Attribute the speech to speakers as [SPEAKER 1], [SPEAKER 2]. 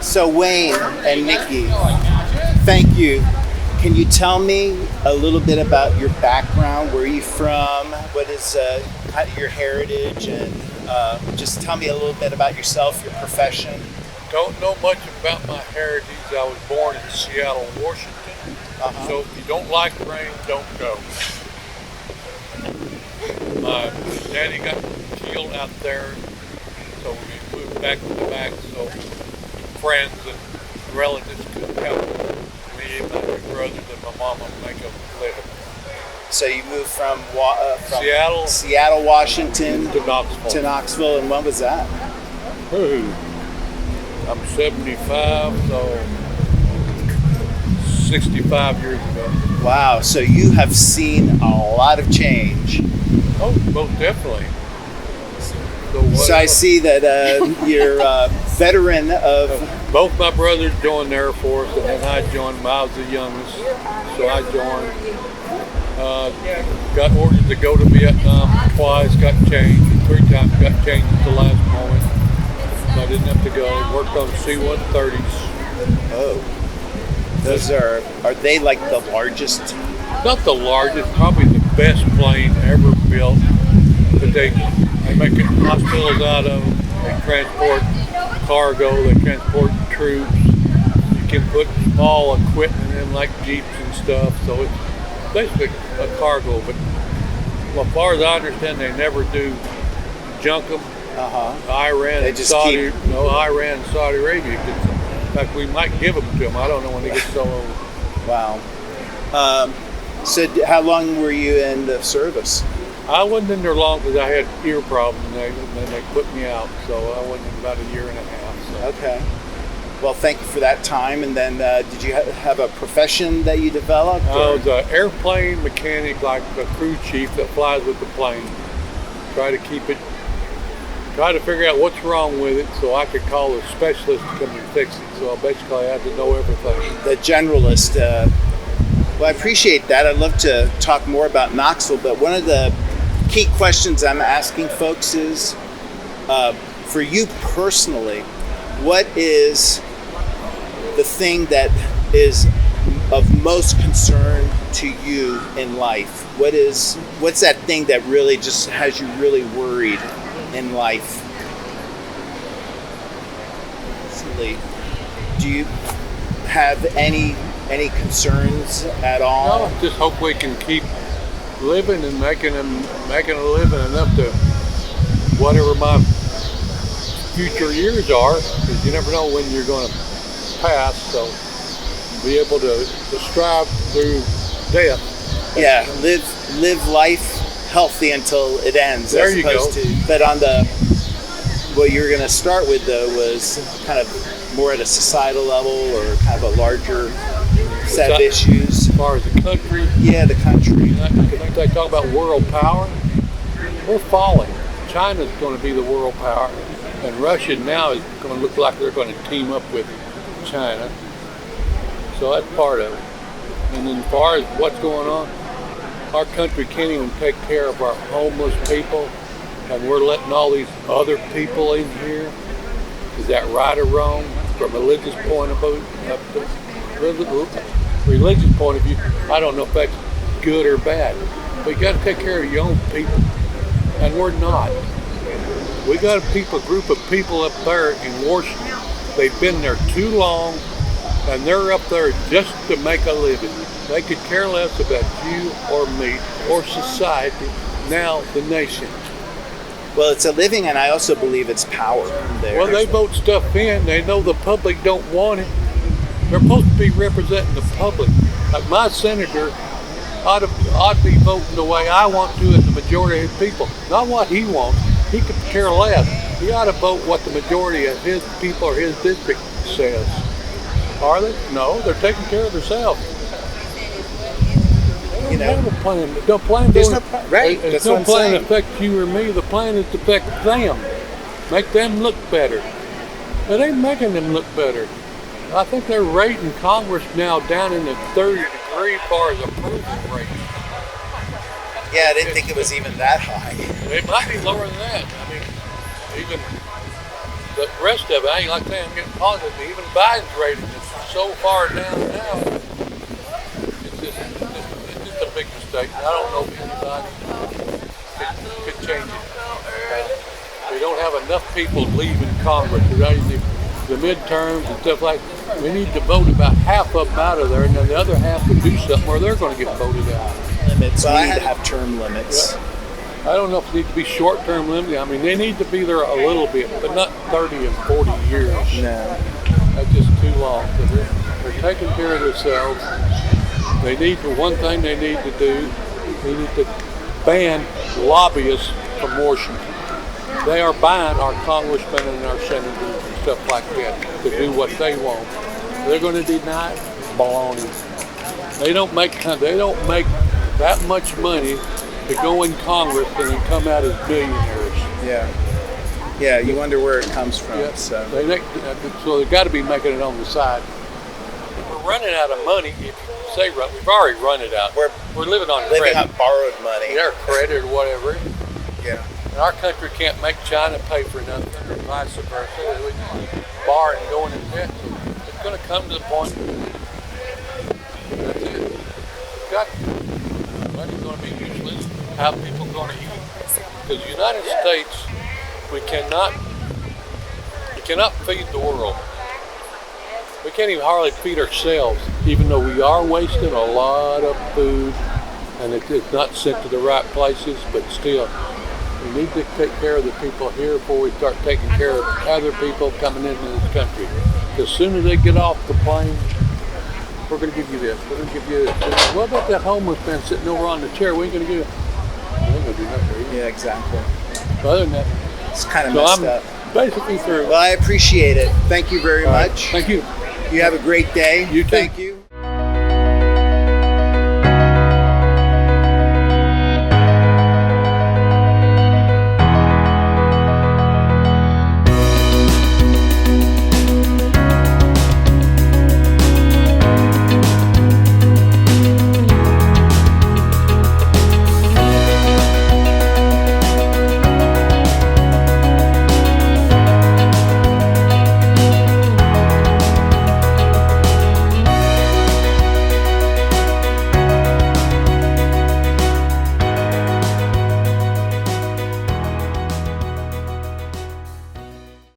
[SPEAKER 1] So Wayne and Nikki, thank you. Can you tell me a little bit about your background? Where are you from? What is your heritage? And just tell me a little bit about yourself, your profession.
[SPEAKER 2] Don't know much about my heritage. I was born in Seattle, Washington. So if you don't like rain, don't go. My daddy got killed out there, so we moved back to the back so friends and relatives could help me, my two brothers, and my mama make a living.
[SPEAKER 1] So you moved from
[SPEAKER 2] Seattle,
[SPEAKER 1] Washington
[SPEAKER 2] to
[SPEAKER 1] Knoxville, and when was that?
[SPEAKER 2] Ooh, I'm 75, so 65 years ago.
[SPEAKER 1] Wow, so you have seen a lot of change.
[SPEAKER 2] Oh, most definitely.
[SPEAKER 1] So I see that you're a veteran of...
[SPEAKER 2] Both my brothers joined the Air Force, and then I joined them. I was the youngest, so I joined. Got orders to go to Vietnam twice, got changed. 3 times got changed at the last moment. So I didn't have to go. Worked on C-130s.
[SPEAKER 1] Oh. Those are they like the largest?
[SPEAKER 2] Not the largest, probably the best plane ever built. But they make hospitals out of them. They transport cargo, they transport troops. You can put small equipment in like Jeeps and stuff. So it's basically a cargo. But as far as I understand, they never do junk them. Iran and Saudi, Iran and Saudi Arabia. In fact, we might give them to them. I don't know when they get so old.
[SPEAKER 1] Wow. So how long were you in the service?
[SPEAKER 2] I wasn't in there long because I had ear problems, and then they put me out. So I wasn't in about a year and a half. So.
[SPEAKER 1] Okay. Well, thank you for that time. And then did you have a profession that you developed?
[SPEAKER 2] I was an airplane mechanic, like a crew chief that flies with the plane. Try to figure out what's wrong with it so I could call a specialist to come and fix it. So basically I had to know everything.
[SPEAKER 1] The generalist. Well, I appreciate that. I'd love to talk more about Knoxville, but one of the key questions I'm asking folks is, for you personally, what is the thing that is of most concern to you in life? What's that thing that really just has you really worried in life? Do you have any concerns at all?
[SPEAKER 2] No, just hope we can keep living and making a living enough to whatever my future years are, because you never know when you're going to pass. So be able to strive through death.
[SPEAKER 1] Yeah, live life healthy until it ends.
[SPEAKER 2] There you go.
[SPEAKER 1] But on what you were going to start with though was kind of more at a societal level or kind of a larger set of issues.
[SPEAKER 2] As far as the country?
[SPEAKER 1] Yeah, the country.
[SPEAKER 2] I think they talk about world power. We're falling. China's going to be the world power, and Russia now is going to look like they're going to team up with China. So that's part of it. And then as far as what's going on, our country can't even take care of our homeless people, and we're letting all these other people in here. Is that right or wrong? From a religious point of view, I don't know if that's good or bad. But you got to take care of your own people, and we're not. We got a group of people up there in Washington. They've been there too long, and they're up there just to make a living. They could care less about you or me or society, now the nation.
[SPEAKER 1] Well, it's a living, and I also believe it's power there.
[SPEAKER 2] Well, they vote stuff in. They know the public don't want it. They're supposed to be representing the public. Like my senator ought to be voting the way I want to as the majority of his people. Not what he wants. He could care less. He ought to vote what the majority of his people or his district says. Are they? No, they're taking care of themselves.
[SPEAKER 1] You know,
[SPEAKER 2] the plan. The plan
[SPEAKER 1] there's no plan. Right.
[SPEAKER 2] There's no plan to affect you or me. The plan is to affect them. Make them look better. It ain't making them look better. I think they're rating Congress now down in the 30th degree as far as approval rate.
[SPEAKER 1] Yeah, I didn't think it was even that high.
[SPEAKER 2] It might be lower than that. I mean, even the rest of it, I ain't like saying I'm getting positive. Even Biden's rating is so far down now. It's just a big mistake. I don't know if anybody could change it. We don't have enough people leaving Congress. The midterms and stuff like that. We need to vote about half of them out of there, and then the other half would do something where they're going to get voted out.
[SPEAKER 1] Limits. We need to have term limits.
[SPEAKER 2] Yeah. I don't know if they need to be short-term limited. I mean, they need to be there a little bit, but not 30 and 40 years.
[SPEAKER 1] No.
[SPEAKER 2] That's just too long. They're taking care of themselves. They need the one thing they need to do. They need to ban lobbyists from Washington. They are buying our congressmen and our senators and stuff like that to do what they want. They're going to deny it? Baloney. They don't make that much money to go in Congress and then come out as billionaires.
[SPEAKER 1] Yeah, you wonder where it comes from.
[SPEAKER 2] Yeah.
[SPEAKER 1] So
[SPEAKER 2] They've got to be making it on the side. We're running out of money. If you say we've already run it out. We're living on
[SPEAKER 1] living
[SPEAKER 2] credit.
[SPEAKER 1] on borrowed money.
[SPEAKER 2] Their credit or whatever.
[SPEAKER 1] Yeah.
[SPEAKER 2] And our country can't make China pay for nothing or vice versa. We borrow and go into debt. So it's going to come to the point. That's it. Money's going to be useless. How are people going to eat? Because the United States, we cannot feed the world. We can't even hardly feed ourselves, even though we are wasting a lot of food and it's not sent to the right places, but still, we need to take care of the people here before we start taking care of other people coming into this country. As soon as they get off the plane, we're going to give you this, we're going to give you this. What about that homeless man sitting over on the chair? We ain't going to give you. We ain't going to do nothing for you.
[SPEAKER 1] Yeah, exactly.
[SPEAKER 2] But other than that,
[SPEAKER 1] it's kind of messed up.
[SPEAKER 2] Basically through.
[SPEAKER 1] Well, I appreciate it. Thank you very much.
[SPEAKER 2] Thank you.
[SPEAKER 1] You have a great day.
[SPEAKER 2] You too.
[SPEAKER 1] Thank you.